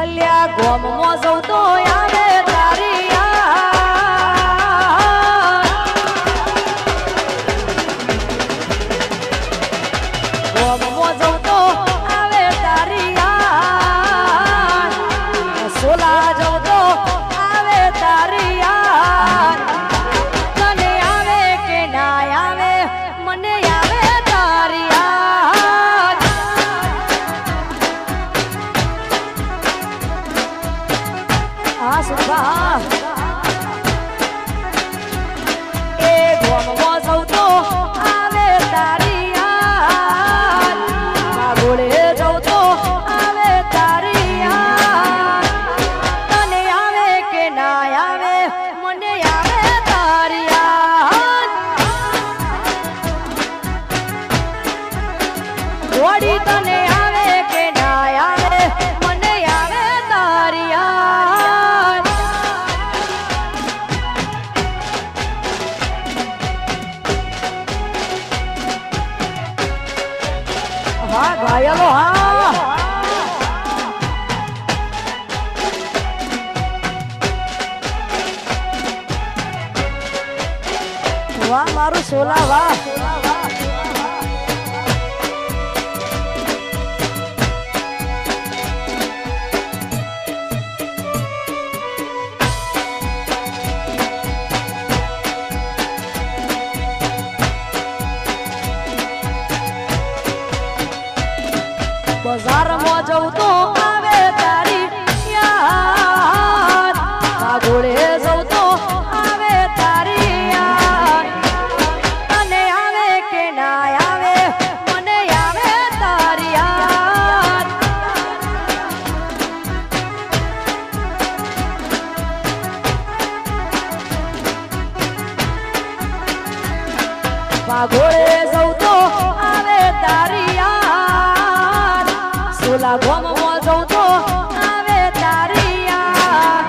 અલ્યા ગોમમાં જઉં તો આવે તારી યાદ. ગોમમાં જઉં તો આવે તારી યાદ. સોલા જઉં તો આવે તારી યાદ. તને આવે કે ના આવે મને આવે તારી યાદ. હા સુભા એ ગોમમાં જઉં તો આવે તારી યાદ. ગોળે જઉં તો આવે તારી યાદ. તને આવે કે ના આવે મને આવે તારી યાદ. જોડી તને આવે કે ના આવે મને આવે તારી યાદ. હા ઘાયલો હા વાહ મારું સોલા વાહ. બજારમાં જઉં તો આવે તારી યાદ. આ ઘોડે જઉં તો આવે તારી યાદ. તને આવે કે ના આવે મને આવે તારી યાદ. આ ઘોડે જઉં તો આવે તારી યાદ. સોલા ગોમમાં જઉં તો આવે તારી યાદ.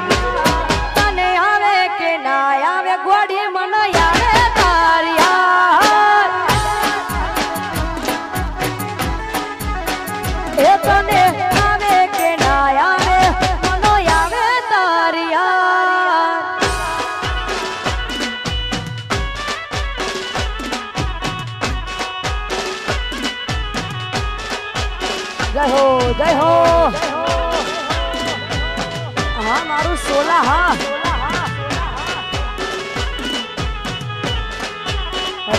તને આવે કે ના આવે ગોડી મને આવે તારી યાદ. એ તને આવે કે ના આવે મને આવે તારી યાદ. જય હો જય હો. હા મારું સોલા હા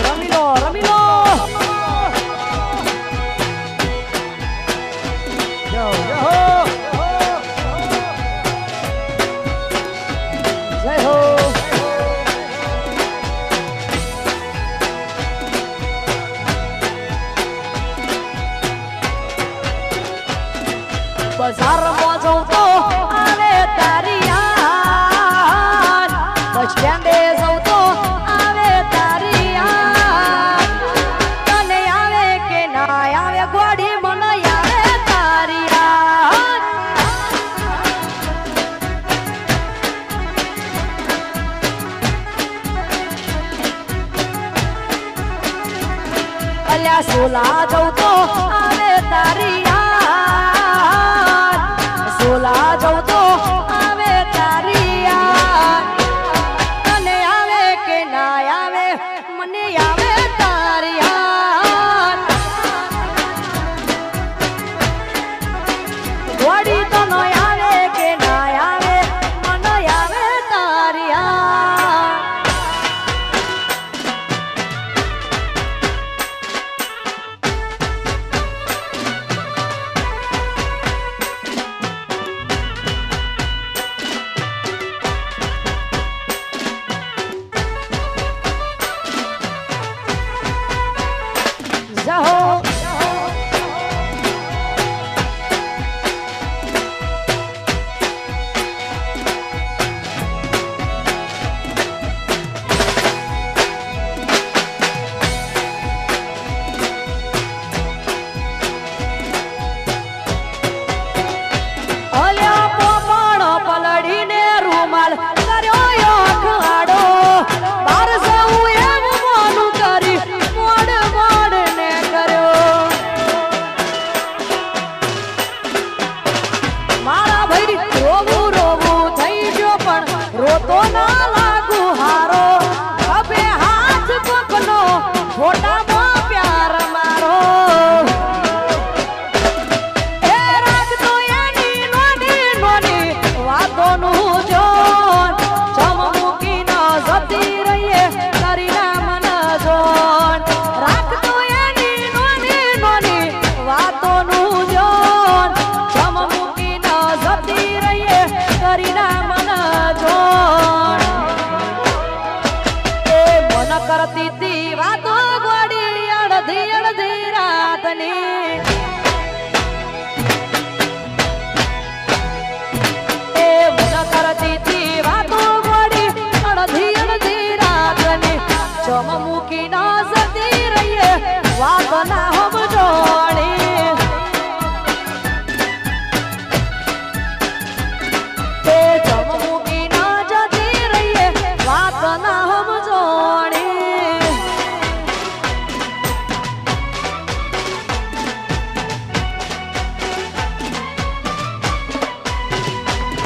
રમી લો રમી લો. જય હો જય હો. બજારમાં જઉં તો આવે તારી યાદ. બસ સ્ટેન્ડે જઉં તો આવે તારી યાદ. તને આવે કે ના આવે ગોડી મને આવે તારી યાદ. અલ્યા સોલા જઉં તો આવે તારી યાદ. સોલા જઉં તો આવે તારી યાદ. તને આવે કે ના આવે મને આવે તારી યાદ. વળી તો ન આવે કે ના આવે મને આવે તારી યાદ.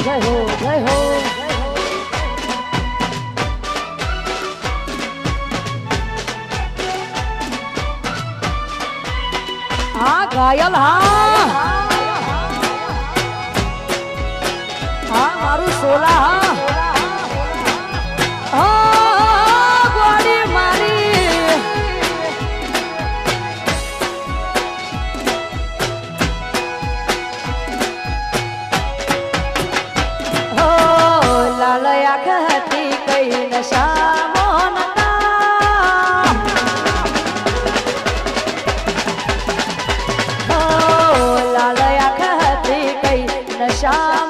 જય હો જય હો હા ઘાયલ હા હા મારું સોલા હા ગોળી મારી હો લાલ આંખ હતી કઈ નશા મોનતા હો લાલ આંખ હતી કઈ નશા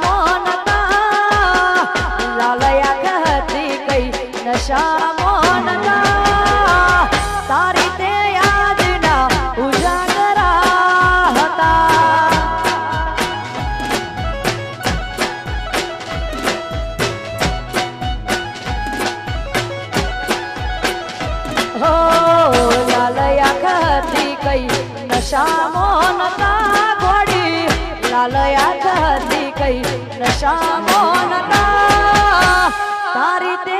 નશા મોનતા તારી તે યાદના ઉજાગરા હતા હો લાલ આંખ હતી કઈ નશા મોનતા ઘોડી લાલ આંખ હતી કઈ નશા મોનતા તારી તે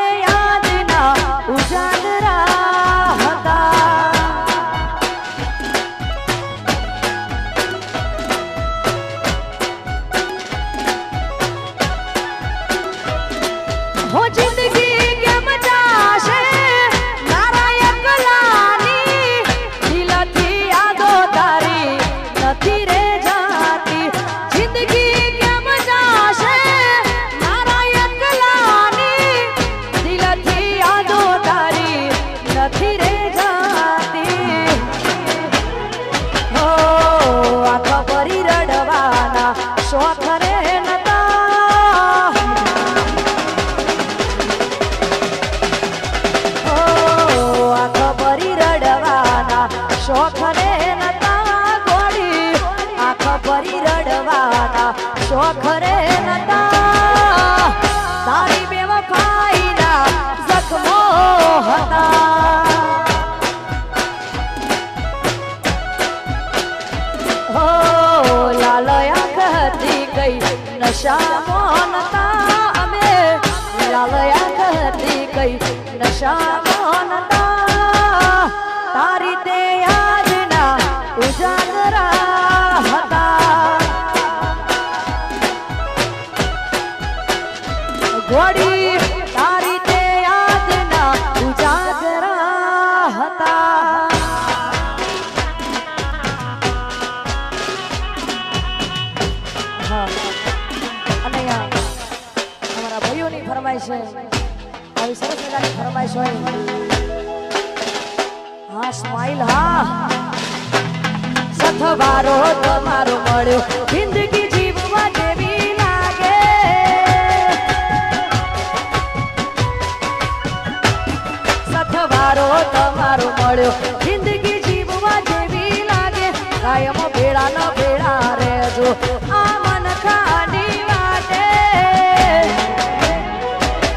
ઉજાગરા હતા હો જિંદગી કેમ જાશે મારા એકલાની દિલથી યાદો તારી નથી રે જાતી જિંદગી કેમ જાશે મારા એકલાની દિલથી યાદો તારી નથી રે જાતી હો આખા પરી રડવાના શોખ રે નતા હો આખા પરી રડવાના શોખ રે નતા ગોળી આખા પરી રડવાના શોખ રે નતા તારી બેવફાઈના જખમો હતા હો લાલ આંખ હતી કઈ નશા મોનતા અમે લાલ આંખ હતી કઈ નશા મોનતા તારી તે યાદના ઉજાગરા હતા ઘોડી તારી તે યાદના ઉજાગરા હતા અને અમારા ભાઈઓની ફરમાઈશ છે આવી સરસ મજાની ફરમાઈશ હોય હા સ્માઈલ હા સથવારો તમારો મળ્યો જિંદગી જીવવા જેવી લાગે સથવારો તમારો મળ્યો જિંદગી જીવવા જેવી લાગે કાયમ ભેળા ન ભેળા રહેજો આ મન ખાની વાટે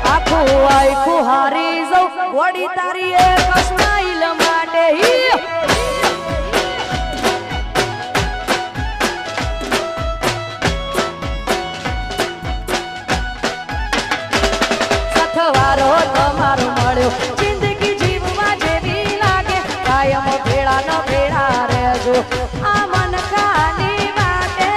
આખું આખું હારી જઉં વડી તારી એક સ્માઈલ માટે સથવારો તમારો મળ્યો જિંદગી જીવવા જેવી લાગે કાયમ ભેળા ન ભેળા રહેજો આ મન ખાની માટે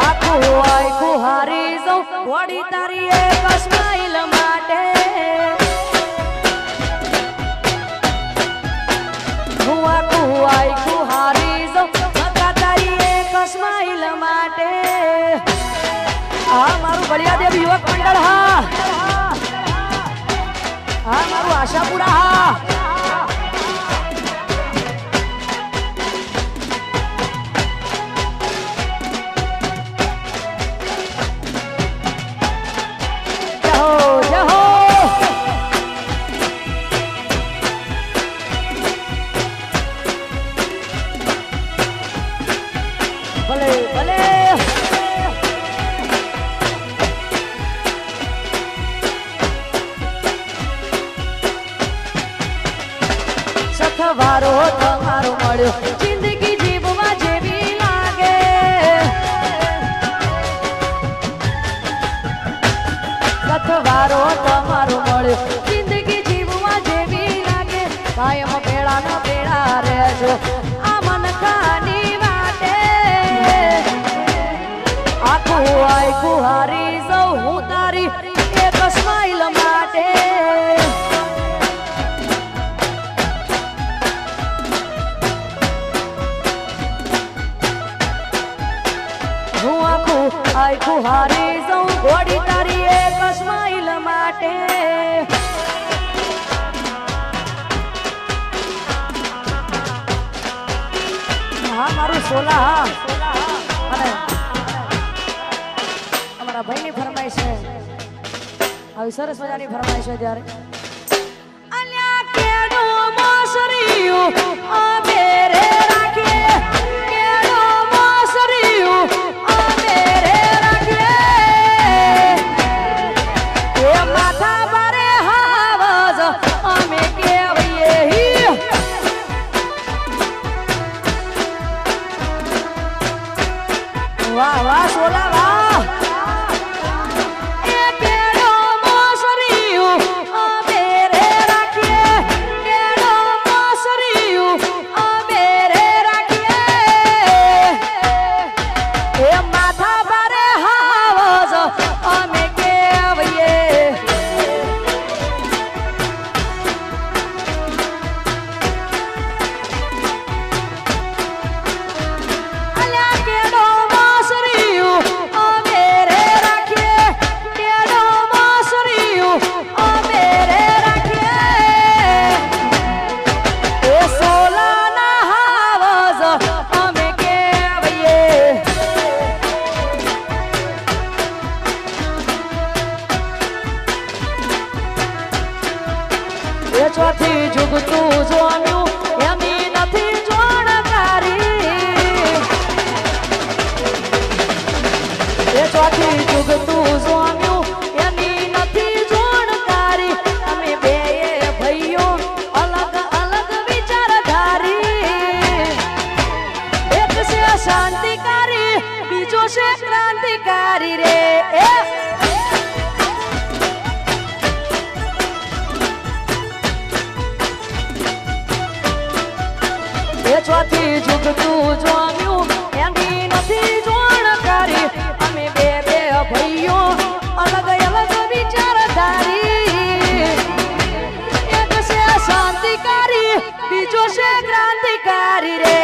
આખું આખું હારી જઉં વડી તારી એક સ્માઈલ માટે હું આખું આખું હારી જઉં તારી એક સ્માઈલ માટે હા મારું બળિયાદેવ યુવક મંડળ હા હા મારું આશાપુરા હા ભલે ભલે સથવારો તમારો મળ્યો જિંદગી જીવવા જેવી લાગે કુહારી જાઉં હું તારી એક સ્માઈલ માટે હું આખું હારી જાઉં ઘોડી તારી એક સ્માઈલ માટે હા મારું સોલા અને અમારા ભાઈની ફરમાઈશ છે આવી સરસ મજાની ફરમાઈશ છે ત્યારે અલ્યા કેડો મોસરીયું આ બેરે રાખીએ કેડો મોસરીયું આ બેરે રાખીએ એ માથા બારે હાવજ અમે કેવીએ વાહ વાહ સોલા વાહ ચોથી જુગતું જોમ્યું એની નથી જોણકારી એ ચોથી જુગતું જોમ્યું એની નથી જોણકારી અમે બે ભાઈઓ અલગ અલગ વિચારધારી એક છે શાંતિકારી બીજો છે ક્રાંતિકારી રે ચોથી જુગતું જોમ્યું એની નથી જોણકારી અમે બે ભાઈઓ અલગ અલગ વિચારધારી એક છે શાંતિકારી બીજો છે ક્રાંતિકારી રે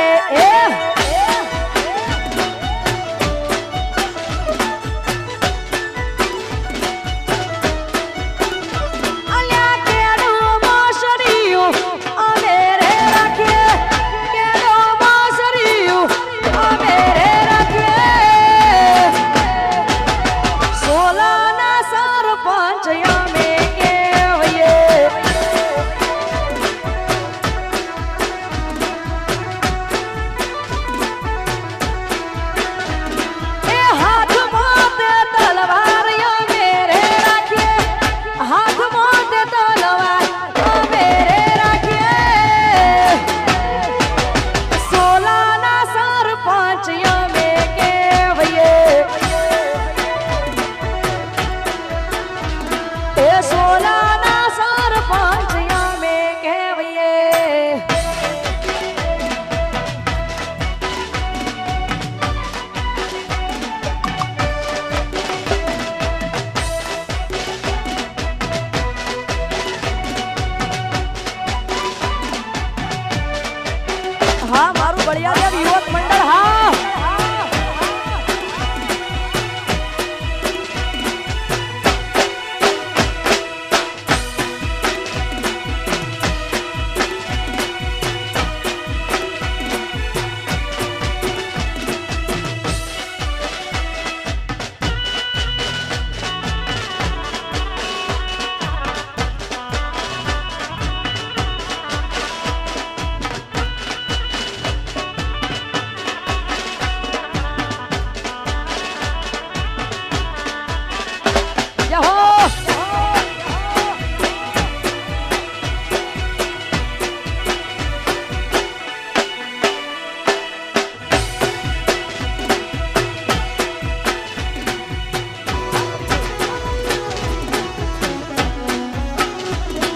હા મારું બળિયાદેવ યુવક મંડળ હા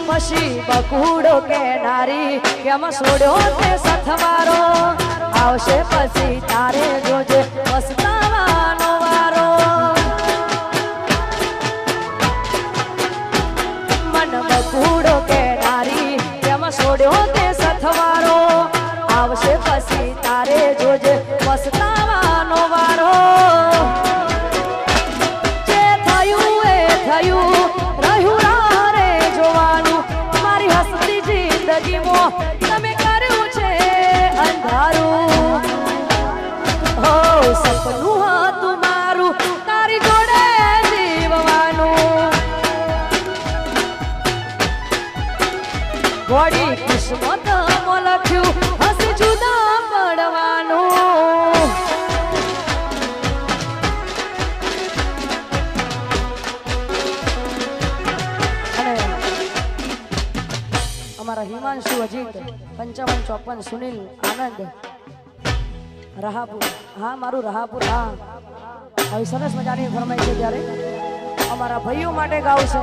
પછી બકુડો કે નારી કેમ છોડ્યો તે સથવારો આવશે પછી તારે જોજે પસ્તાવાનો વારો હિમાંશુ અજીત 5554 સુનિલ આનંદ રહાપુર હા મારું રહાપુર હા આવી સરસ મજાની ફરમાઈ છે ત્યારે અમારા ભાઈઓ માટે ગાવશે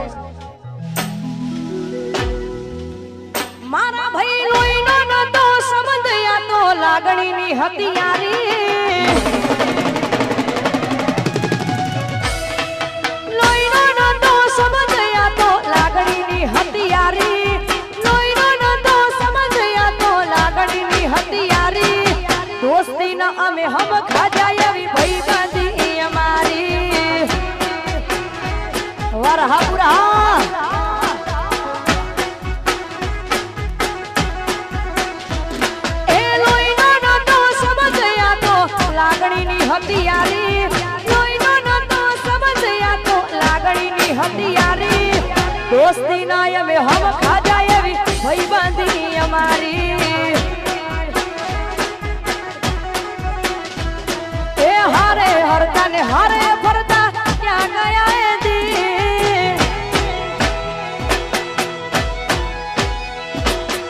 મારા ભાઈ લોહીનો નતો સમજયા તો લાગણીની હતિયારી લોહીનો નતો સમજયા તો લાગણીની હતિયારી લોહીનો નતો સમજયા તો લાગણીની હતિયારી દોસ્તી ના અમે હમ ખાજા એવી ભાઈ બાંધી અમારી વરહાપુરા એ લોહીનો નતો સમજયા તો લાગણીની હતિયારી લોહીનો નતો સમજયા તો લાગણીની હતિયારી દોસ્તી ના અમે હમ ખાજા એવી ભાઈ બાંધી અમારી हारे हरता ने हारे फरता क्या गया है दी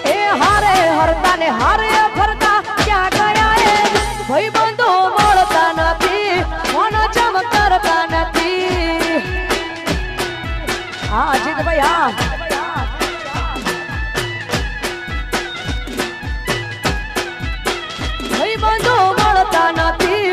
ए हारे हरता ने हारे फरता क्या गया है भाई बंधु મળતા નથી મન ચમ કરતા નથી હા જીત ભાઈ હા ભાઈ બંધો મળતા નથી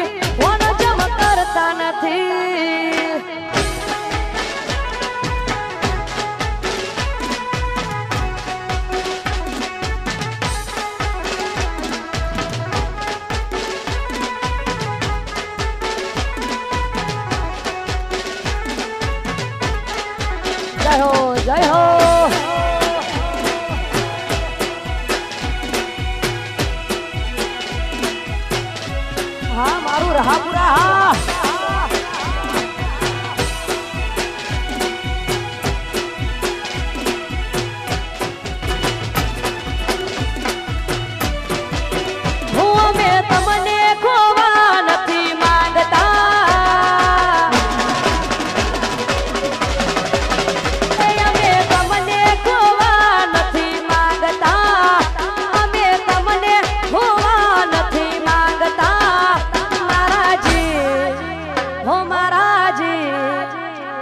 जय हो जय हो हाँ मारू रहापुरा हाँ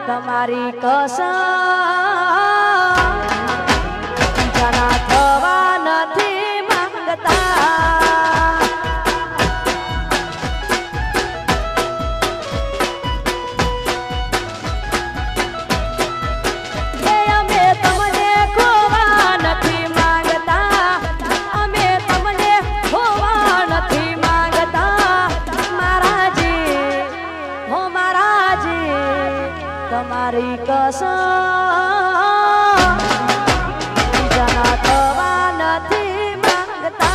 તમારી કસમ જના થવા નથી માંગતા એ અમે તમને ખોવા નથી માંગતા અમે તમને ખોવા નથી માંગતા મારાજી હો મારાજી તમારી કસમ જના થવા નથી માંગતા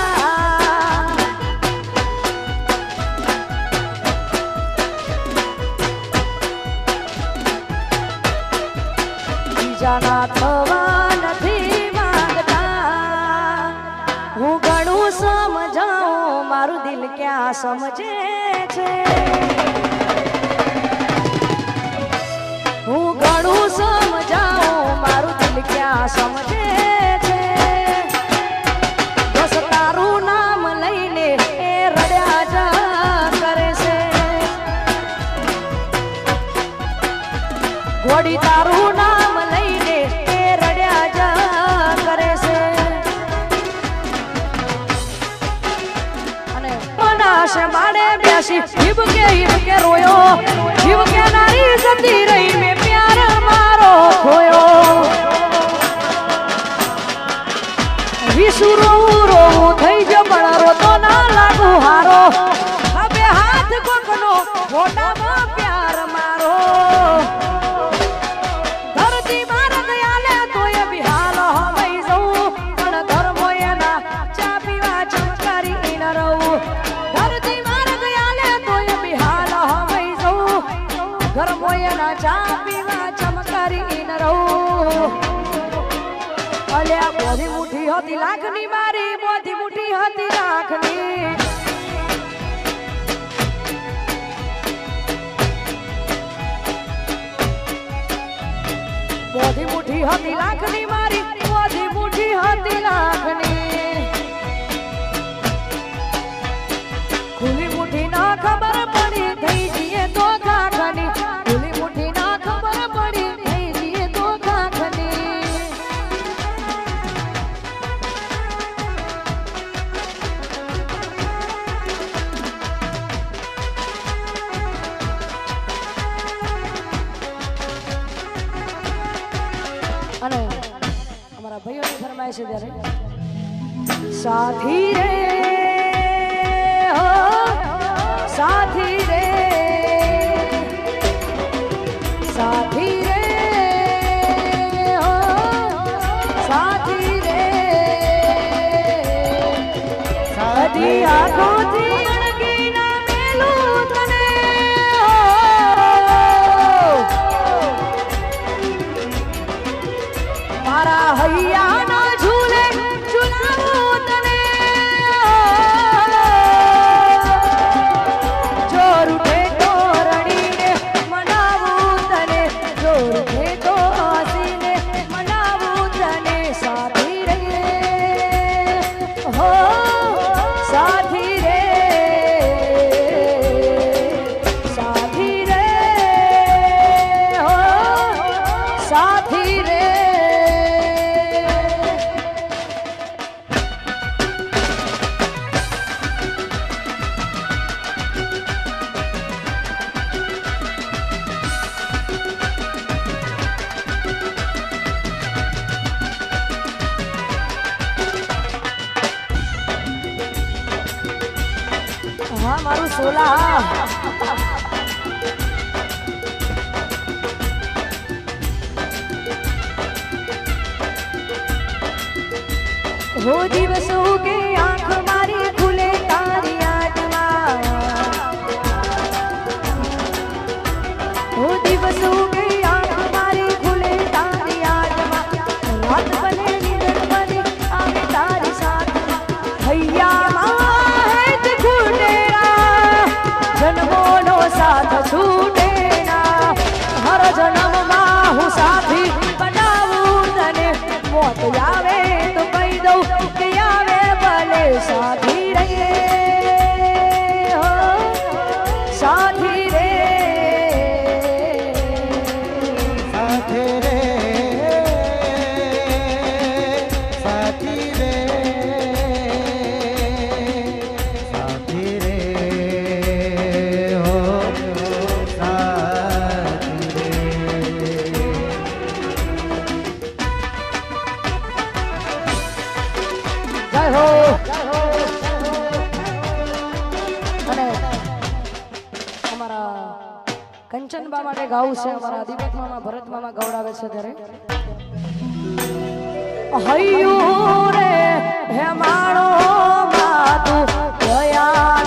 જના થવા નથી માંગતા હું ઘણું સમજાવું મારું દિલ ક્યાં સમજે છે હું ઘણું સમજાવું મારું દિલ ક્યાં સમજે છે બસ તારું નામ લઈને એ રડ્યા જા કરે છે ઘોડી તારું નામ લઈને એ રડ્યા જા કરે છે અને મનાશે માડે બેસી હિબ કે રોયો જીવ કે નારી જતી રહી મેં પ્યાર મારો ખોયો વિસુરો રોવું થઈ જ પણ રોતો ના લાગુ હારો હવે હાથ કોકનો મોઢામાં પ્યાર મારો ધરતી માર દયાલે તોય બિહાલ હવાઈ જવું પણ ધર્મો એના ચા પીવા ચમકારી ન રહું ધરતી માર દયાલે તોય બિહાલ હવાઈ જવું ધર્મો એના ચા પીવા ચમકારી ન રહું અલ્યા બોધી મુઠી હતી લાખની મારી બોધી મુઠી હતી લાખની બોધી મુઠી હતી લાખની મારી બોધી મુઠી હતી લાખની ગાય છે ત્યારે સાથી રે હો સાથી રે સાથી રે હો સાથી રે સાથી આંખોથી અણગી ના મેલું તને મારા હૈયા ના ઝૂલે ઝુલાવું તને જોર ઉઠે તો રડીને મનાવું તને જોર ઉઠે તો હસીને મનાવું તને સાથી રે હો સાથી રે સાથી રે હો સાથી રે હા મારું સોલા હો દિવસ ઉગે આંખ મારી ખુલે તારી યાદમાં હો દિવસ ઉગે આંખ મારી ખુલે તારી યાદમાં રાત બને નીંદર બને આવે તારી સાથમાં હૈયામાં હેત ખૂટેરા જન્મોનો સાથ છૂટેરા હર જન્મમાં હું સાથી બનાવું તને મોત આવે તો કહી દઉં કે આવે ભલે સાથી રે હો સાથી રે સાથી રે સાથી રે સાથી રે હો સાથી રે જય હો અને અમારા કંચનબા માટે ગાવું છે અમારા દીપક મામા ભરત મામા ગવડાવે છે ત્યારે હૈયું રે હે માણો માતું દયા